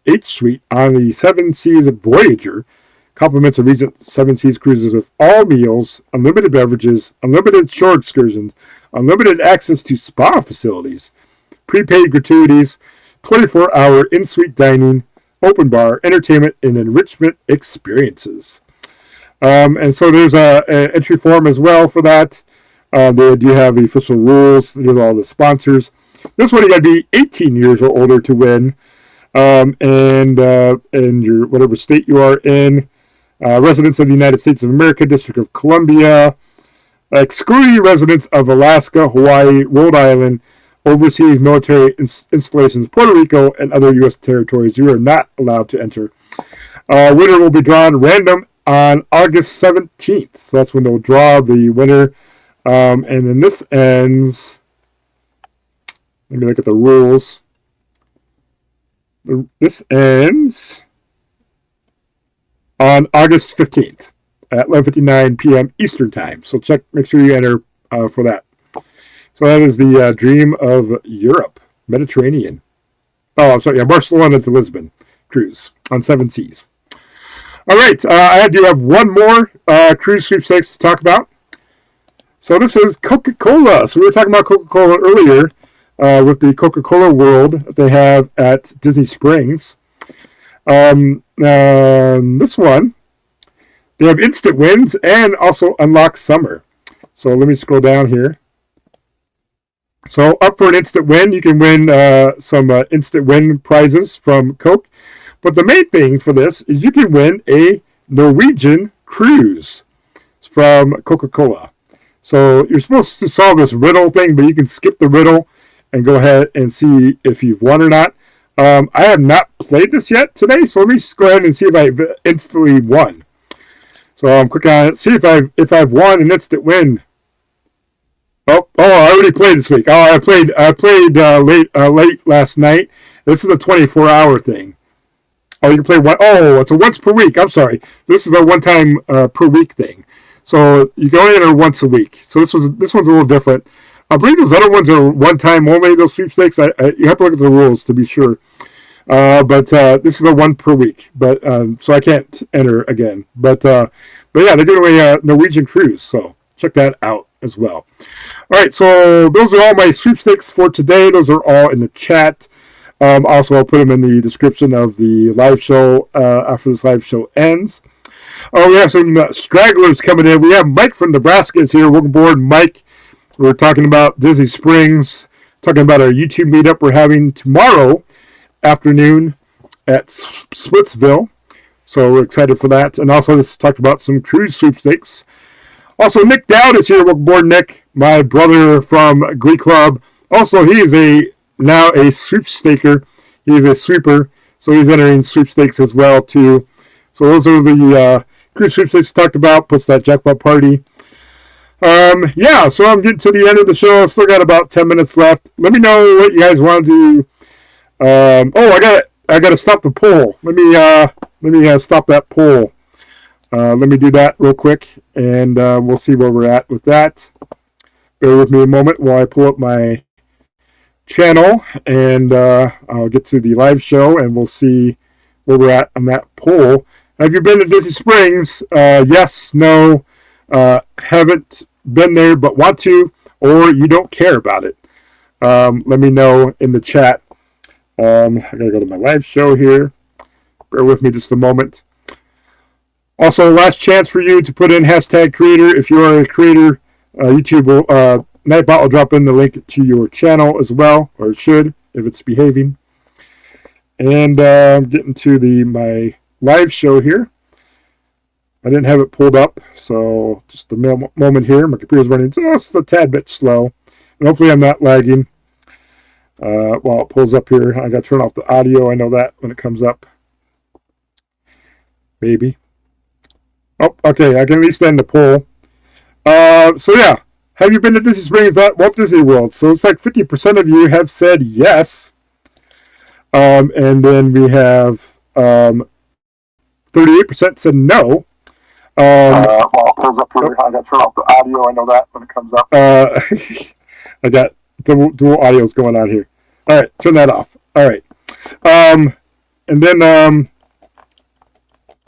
H Suite on the 7 Seas Voyager. Compliments of Regent 7 Seas Cruises with all meals, unlimited beverages, unlimited shore excursions, unlimited access to spa facilities, prepaid gratuities, 24-hour in-suite dining, open bar, entertainment, and enrichment experiences. And so there's an entry form as well for that. They do have the official rules. They have all the sponsors. This one you got to be 18 years or older to win, and your whatever state you are in. Residents of the United States of America, District of Columbia, excluding residents of Alaska, Hawaii, Rhode Island, overseas military installations, Puerto Rico, and other U.S. territories. You are not allowed to enter. Winner will be drawn random on August 17th. So that's when they'll draw the winner. And then this ends. Let me look at the rules. This ends on August 15th at 11:59 p.m. Eastern Time. So make sure you enter for that. So that is the Dream of Europe, Mediterranean. Oh, I'm sorry, Barcelona to Lisbon cruise on 7 Seas. All right, I do have one more cruise sweepstakes to talk about. So this is Coca-Cola. So we were talking about Coca-Cola earlier with the Coca-Cola World that they have at Disney Springs. This one, they have instant wins and also unlock summer. So let me scroll down here. So up for an instant win, you can win some instant win prizes from Coke. But the main thing for this is you can win a Norwegian cruise from Coca-Cola. So you're supposed to solve this riddle thing, but you can skip the riddle and go ahead and see if you've won or not. I have not played this yet today, so let me just go ahead and see if I've instantly won. So I'm clicking on it, see if I've won an instant win. Oh, I already played this week. Oh, I played late last night. This is a 24-hour thing. Oh, you can play one. Oh, it's a once per week. I'm sorry. This is a one-time per week thing. So you can only enter once a week. So this one's a little different. I believe those other ones are one time only. Those sweepstakes, you have to look at the rules to be sure. But this is a one per week. But so I can't enter again. But yeah, they're giving away a Norwegian cruise. So check that out as well. All right, so those are all my sweepstakes for today. Those are all in the chat. Also, I'll put them in the description of the live show after this live show ends. Oh, we have some stragglers coming in. We have Mike from Nebraska is here. Welcome aboard, Mike. We're talking about Disney Springs, talking about our YouTube meetup we're having tomorrow afternoon at Splitsville. So we're excited for that. And also, let's talk about some cruise sweepstakes. Also, Nick Dowd is here. Welcome aboard, Nick, my brother from Glee Club. Also, he is now a sweepstaker. He is a sweeper, so he's entering sweepstakes as well, too. So those are the cruise sweepstakes talked about, plus that jackpot party. Yeah, so I'm getting to the end of the show. Still got about 10 minutes left. Let me know what you guys want to do. I I got to stop the poll. Let me stop that poll. Let me do that real quick, and we'll see where we're at with that. Bear with me a moment while I pull up my channel, and I'll get to the live show, and we'll see where we're at on that poll. Have you been to Disney Springs? Yes, no, haven't been there but want to, or you don't care about it. Let me know in the chat. I gotta go to my live show here. Bear with me just a moment. Also, last chance for you to put in hashtag creator. If you are a creator, YouTube will, Nightbot will drop in the link to your channel as well, or it should, if it's behaving. And I'm getting to my live show here. I didn't have it pulled up, so just a moment here. My computer's running just a tad bit slow. And hopefully I'm not lagging while it pulls up here. I got to turn off the audio. I know that when it comes up. Maybe. Oh, okay. I can at least end the poll. So yeah. Have you been to Disney Springs at Walt Disney World? So it's like 50% of you have said yes. And then we have 38% said no. Well, it pulls up here. I got to turn off the audio. I know that when it comes up. I got dual audios going on here. All right, turn that off. All right. And then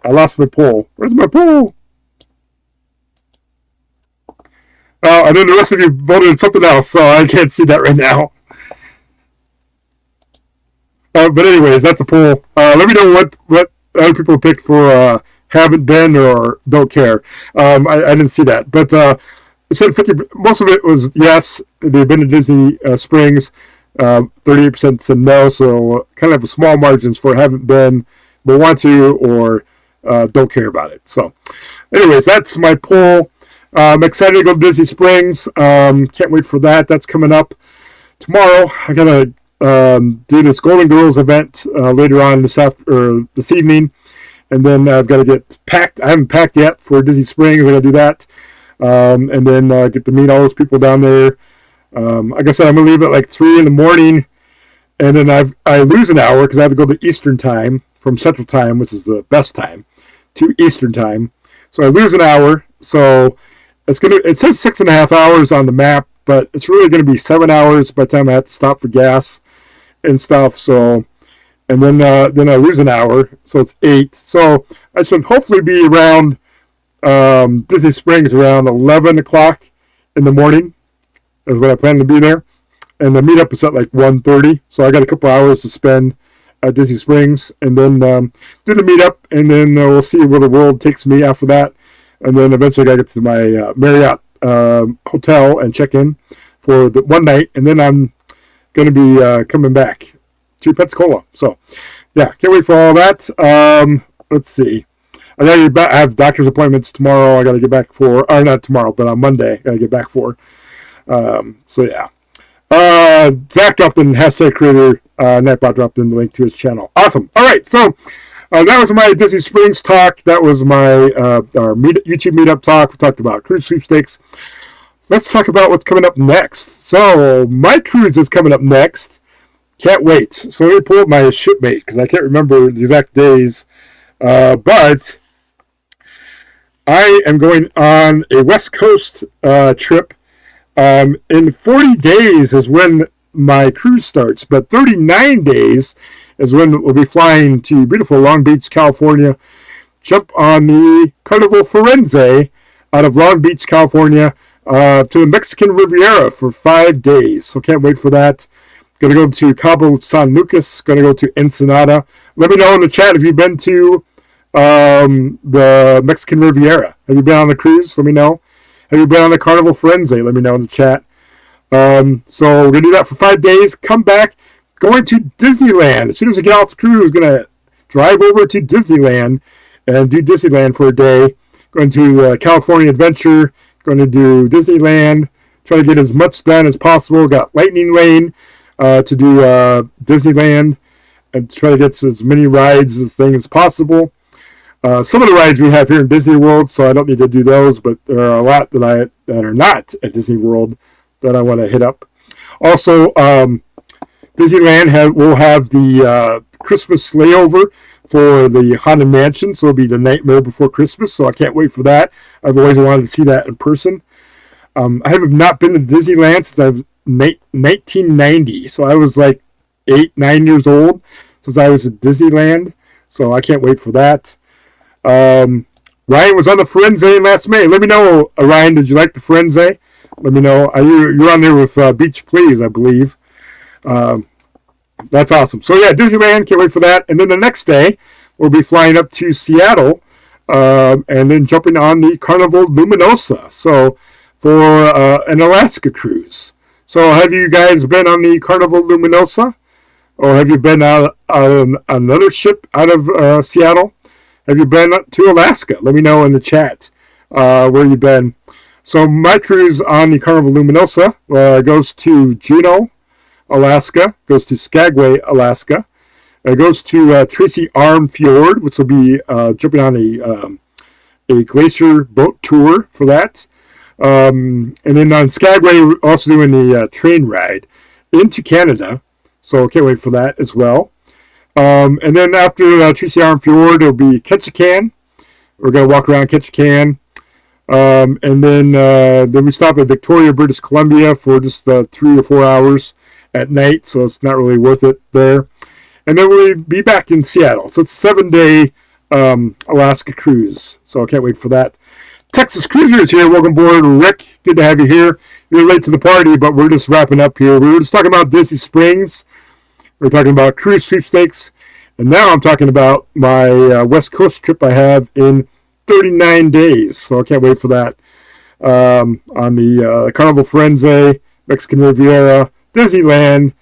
I lost my poll. Where's my poll? And then the rest of you voted something else, so I can't see that right now. But anyways, that's a poll. Let me know what other people picked for haven't been or don't care. I didn't see that, but it said 50. Most of it was yes. They've been to Disney Springs. 38% said no, so kind of small margins for haven't been, but want to, or don't care about it. So, anyways, that's my poll. I'm excited to go to Disney Springs. Can't wait for that. That's coming up tomorrow. I gotta do this Golden Girls event later on this evening, and then I've got to get packed. I haven't packed yet for Disney Springs. I gotta do that, and then get to meet all those people down there. Like I said, I'm gonna leave at like 3 in the morning, and then I lose an hour because I have to go to Eastern time from Central time, which is the best time, to Eastern time. So I lose an hour. So it says 6.5 hours on the map, but it's really gonna be 7 hours by the time I have to stop for gas and stuff. So, and then I lose an hour, so it's 8. So I should hopefully be around Disney Springs around 11 o'clock in the morning. Is what I plan to be there. And the meetup is at like 1:30, so I got a couple hours to spend at Disney Springs, and then do the meetup, and then we'll see where the world takes me after that. And then eventually I got to get to my Marriott hotel and check in for the one night, and then I'm going to be coming back to Pensacola. So, yeah, can't wait for all that. Let's see. I have doctor's appointments tomorrow. I got to get back for, or not tomorrow, but on Monday I got to get back for. So yeah, Zach dropped in hashtag creator, Nightbot dropped in the link to his channel. Awesome. All right. So, that was my Disney Springs talk. That was my, our YouTube Meetup talk. We talked about cruise sweepstakes. Let's talk about what's coming up next. So my cruise is coming up next. Can't wait. So let me pull up my shipmate because I can't remember the exact days. But I am going on a West Coast, trip. In 40 days is when my cruise starts, but 39 days is when we'll be flying to beautiful Long Beach, California. Jump on the Carnival Firenze out of Long Beach, California, to the Mexican Riviera for 5 days. So can't wait for that. Going to go to Cabo San Lucas. Going to go to Ensenada. Let me know in the chat if you've been to the Mexican Riviera. Have you been on the cruise? Let me know. Have you been on the Carnival Firenze? Let me know in the chat. So we're going to do that for 5 days. Come back. Going to Disneyland. As soon as I get off the cruise, going to drive over to Disneyland and do Disneyland for a day. Going to California Adventure. Going to do Disneyland. Try to get as much done as possible. Got Lightning Lane to do Disneyland. And try to get as many rides as possible. Some of the rides we have here in Disney World, so I don't need to do those, but there are a lot that are not at Disney World that I want to hit up. Also, Disneyland will have the Christmas layover for the Haunted Mansion, so it'll be the Nightmare Before Christmas, so I can't wait for that. I've always wanted to see that in person. I have not been to Disneyland since I was 1990, so I was like 9 years old since I was at Disneyland, so I can't wait for that. Ryan was on the Firenze last May. Let me know, Ryan, did you like the Firenze? Let me know. You're on there with Beach Please, I believe. That's awesome. So yeah, Disneyland, can't wait for that. And then the next day, we'll be flying up to Seattle, and then jumping on the Carnival Luminosa. So for an Alaska cruise. So have you guys been on the Carnival Luminosa? Or have you been on another ship out of Seattle? Have you been to Alaska? Let me know in the chat where you've been. So my cruise on the Carnival Luminosa goes to Juneau, Alaska, goes to Skagway, Alaska. It goes to Tracy Arm Fjord, which will be jumping on a glacier boat tour for that. And then on Skagway, we're also doing the train ride into Canada. So can't wait for that as well. And then after Tracy Arm Fjord, it'll be Ketchikan. We're going to walk around Ketchikan. And then we stop at Victoria, British Columbia for just 3 or 4 hours at night, so it's not really worth it there. And then we'll be back in Seattle. So it's a 7-day Alaska cruise. So I can't wait for that. Texas Cruisers here. Welcome aboard, Rick. Good to have you here. You're late to the party, but we're just wrapping up here. We were just talking about Disney Springs. We're talking about cruise sweepstakes. And now I'm talking about my West Coast trip I have in 39 days. So I can't wait for that. On the Carnival Firenze, Mexican Riviera, Disneyland,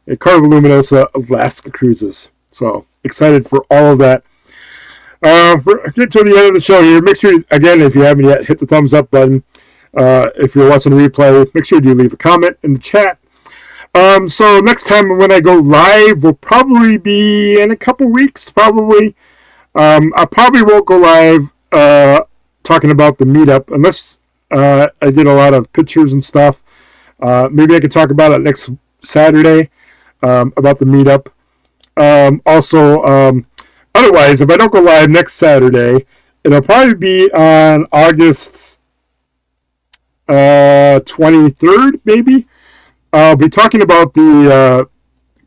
and Carnival Luminosa, Alaska cruises. So excited for all of that. Get to the end of the show here. Make sure, again, if you haven't yet, hit the thumbs up button. If you're watching the replay, make sure you leave a comment in the chat. So next time when I go live will probably be in a couple weeks, probably. I probably won't go live talking about the meetup unless I get a lot of pictures and stuff. Maybe I could talk about it next Saturday, about the meetup. Otherwise, if I don't go live next Saturday, it'll probably be on August 23rd, maybe. I'll be talking about the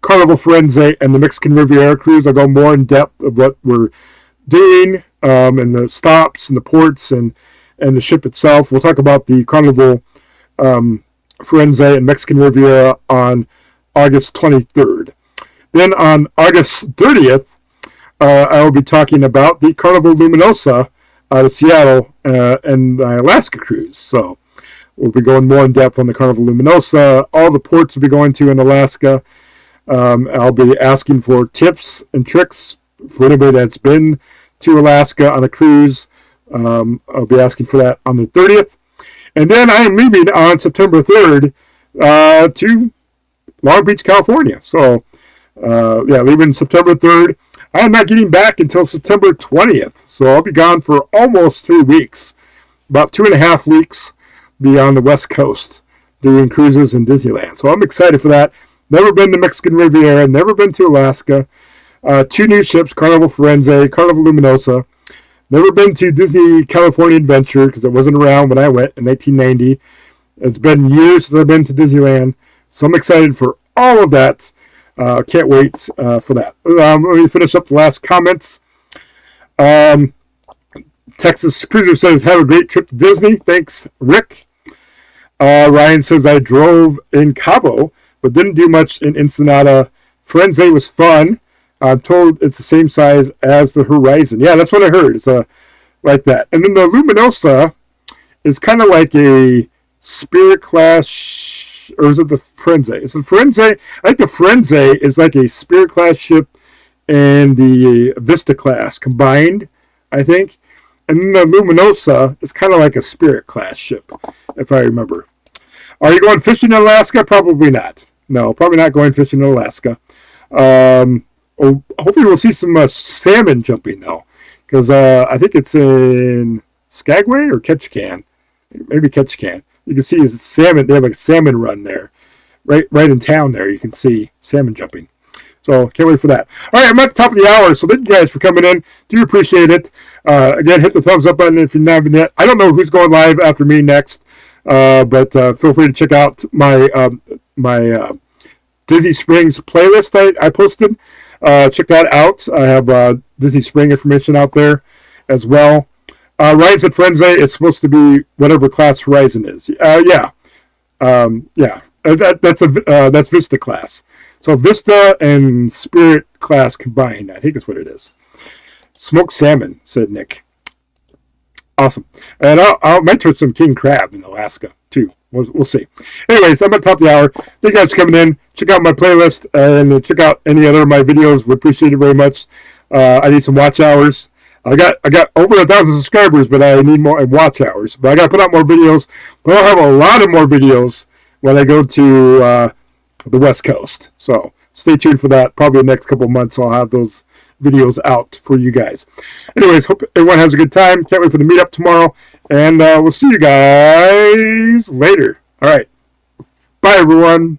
Carnival Firenze and the Mexican Riviera cruise. I'll go more in depth of what we're doing, and the stops and the ports and the ship itself. We'll talk about the Carnival Firenze and Mexican Riviera on August 23rd. Then on August 30th, I will be talking about the Carnival Luminosa out of Seattle and the Alaska cruise. So we'll be going more in depth on the Carnival Luminosa. All the ports we'll be going to in Alaska. I'll be asking for tips and tricks for anybody that's been to Alaska on a cruise. I'll be asking for that on the 30th. And then I am leaving on September 3rd to Long Beach, California. So, leaving September 3rd. I am not getting back until September 20th. So I'll be gone for almost 3 weeks. About 2.5 weeks be on the West Coast doing cruises in Disneyland. So I'm excited for that. Never been to Mexican Riviera. Never been to Alaska. 2 new ships, Carnival Firenze, Carnival Luminosa. Never been to Disney California Adventure because it wasn't around when I went in 1990. It's been years since I've been to Disneyland. So I'm excited for all of that. Can't wait for that. Let me finish up the last comments. Texas Cruiser says, have a great trip to Disney. Thanks, Rick. Ryan says, I drove in Cabo, but didn't do much in Ensenada. Firenze was fun. I'm told it's the same size as the Horizon. Yeah, that's what I heard. It's like that. And then the Luminosa is kind of like a Spirit class, or is it the Firenze? It's the Firenze. I think the Firenze is like a Spirit class ship and the Vista class combined, I think. And then the Luminosa is kind of like a Spirit class ship, if I remember. Are you going fishing in Alaska? Probably not. No, probably not going fishing in Alaska. Hopefully we'll see some salmon jumping, though. Because I think it's in Skagway or Ketchikan. Maybe Ketchikan. You can see salmon. They have a salmon run there. Right in town there, you can see salmon jumping. So can't wait for that. All right, I'm at the top of the hour, so thank you guys for coming in. Do appreciate it. Again, hit the thumbs up button if you haven't yet. I don't know who's going live after me next, but feel free to check out my Disney Springs playlist I posted. Check that out. I have Disney Spring information out there as well. Rise at Frenzy is supposed to be whatever class Horizon is. Yeah. That's Vista class. So Vista and Spirit class combined, I think is what it is. Smoked salmon, said Nick. Awesome. And I might try some king crab in Alaska too. We'll see. Anyways, I'm at the top of the hour. Thank you guys for coming in. Check out my playlist and check out any other of my videos. We appreciate it very much. I need some watch hours. I got over 1,000 subscribers, but I need more watch hours. But I got to put out more videos. But I'll have a lot of more videos when I go to the West Coast. So stay tuned for that. Probably the next couple of months I'll have those videos out for you guys. Anyways, hope everyone has a good time. Can't wait for the meetup tomorrow. And we'll see you guys later. All right. Bye, everyone.